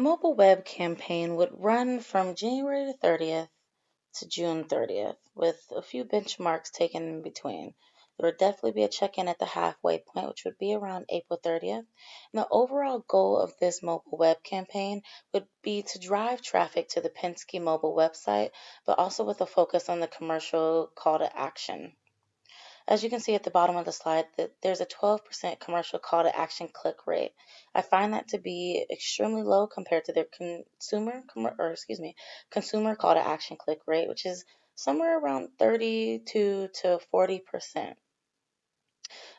Mobile web campaign would run from January 30th to June 30th, with a few benchmarks taken in between. There would definitely be a check in at the halfway point, which would be around April 30th. And the overall goal of this mobile web campaign would be to drive traffic to the Penske mobile website, but also with a focus on the commercial call to action. As you can see at the bottom of the slide, that there's a 12% commercial call to action click rate. I find that to be extremely low compared to their consumer call to action click rate, which is somewhere around 32 to 40%.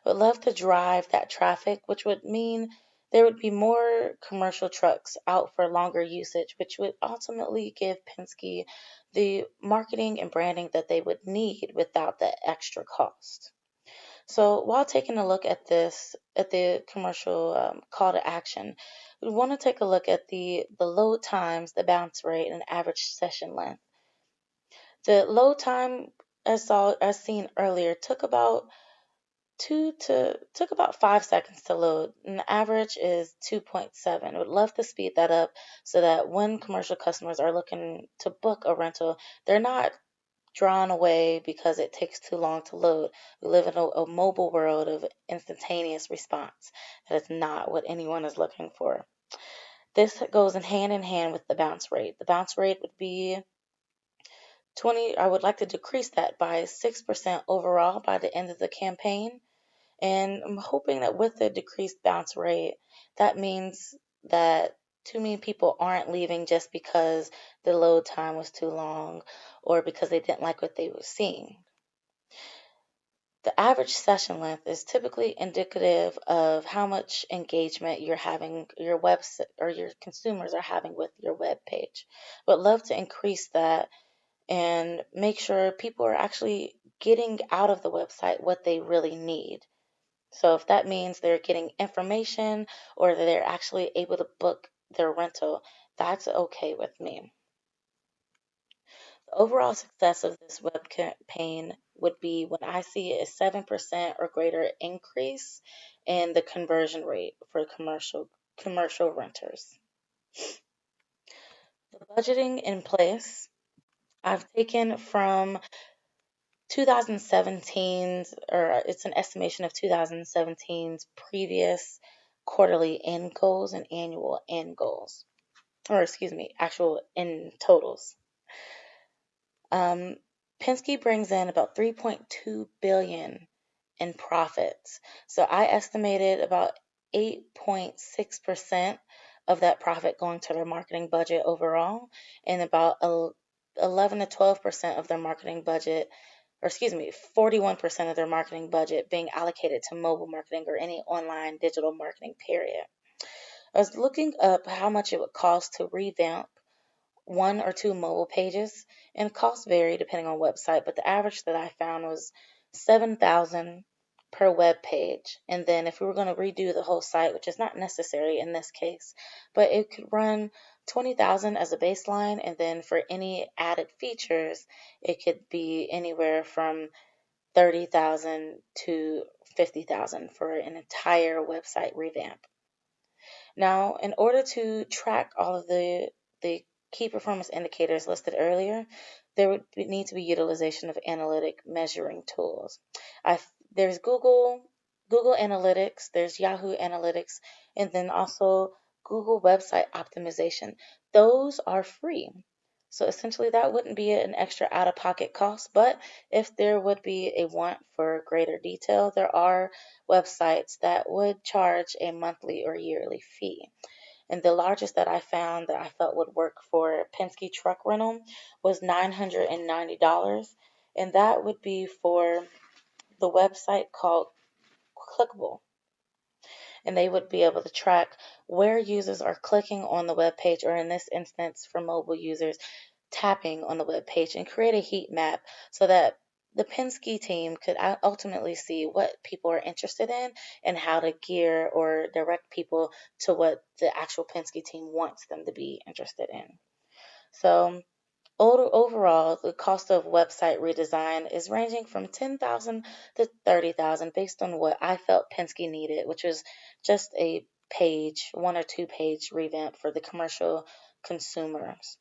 Would love to drive that traffic, which would mean there would be more commercial trucks out for longer usage, which would ultimately give Penske the marketing and branding that they would need without the extra cost. So while taking a look at this, at the commercial call to action, we want to take a look at the load times, the bounce rate, and average session length. The load time, as seen earlier, took about 5 seconds to load, and the average is 2.7. Would love to speed that up so that when commercial customers are looking to book a rental, they're not drawn away because it takes too long to load. We live in a mobile world of instantaneous response. That is not what anyone is looking for. This goes in hand with the bounce rate. The bounce rate would be 20. I would like to decrease that by 6% overall by the end of the campaign. And I'm hoping that with the decreased bounce rate, that means that too many people aren't leaving just because the load time was too long or because they didn't like what they were seeing. The average session length is typically indicative of how much engagement you're having, your website or your consumers are having with your web page. Would love to increase that and make sure people are actually getting out of the website what they really need. So if that means they're getting information or that they're actually able to book their rental, that's okay with me. The overall success of this web campaign would be when I see a 7% or greater increase in the conversion rate for commercial renters. The budgeting in place I've taken from 2017's, or it's an estimation of 2017's previous quarterly end goals and annual end goals, or excuse me, actual end totals. Um, Penske brings in about 3.2 billion in profits. So I estimated about 8.6% of that profit going to their marketing budget overall, and about 11 to 12% of their marketing budget, or excuse me, 41% of their marketing budget being allocated to mobile marketing or any online digital marketing period. I was looking up how much it would cost to revamp one or two mobile pages, and costs vary depending on website, but the average that I found was 7,000 per web page. And then if we were going to redo the whole site, which is not necessary in this case, but it could run 20,000 as a baseline, and then for any added features, it could be anywhere from 30,000 to 50,000 for an entire website revamp. Now, in order to track all of the key performance indicators listed earlier, there would need to be utilization of analytic measuring tools. There's Google Analytics, there's Yahoo Analytics, and then also Google Website Optimization. Those are free. So essentially, that wouldn't be an extra out of pocket cost, but if there would be a want for greater detail, there are websites that would charge a monthly or yearly fee. And the largest that I found that I felt would work for Penske truck rental was $990. And that would be for the website called Clickable. And they would be able to track where users are clicking on the web page, or in this instance, for mobile users, tapping on the web page, and create a heat map so that the Penske team could ultimately see what people are interested in and how to gear or direct people to what the actual Penske team wants them to be interested in. So overall, the cost of website redesign is ranging from 10,000 to 30,000 based on what I felt Penske needed, which was just a page, 1 or 2 page revamp for the commercial consumers.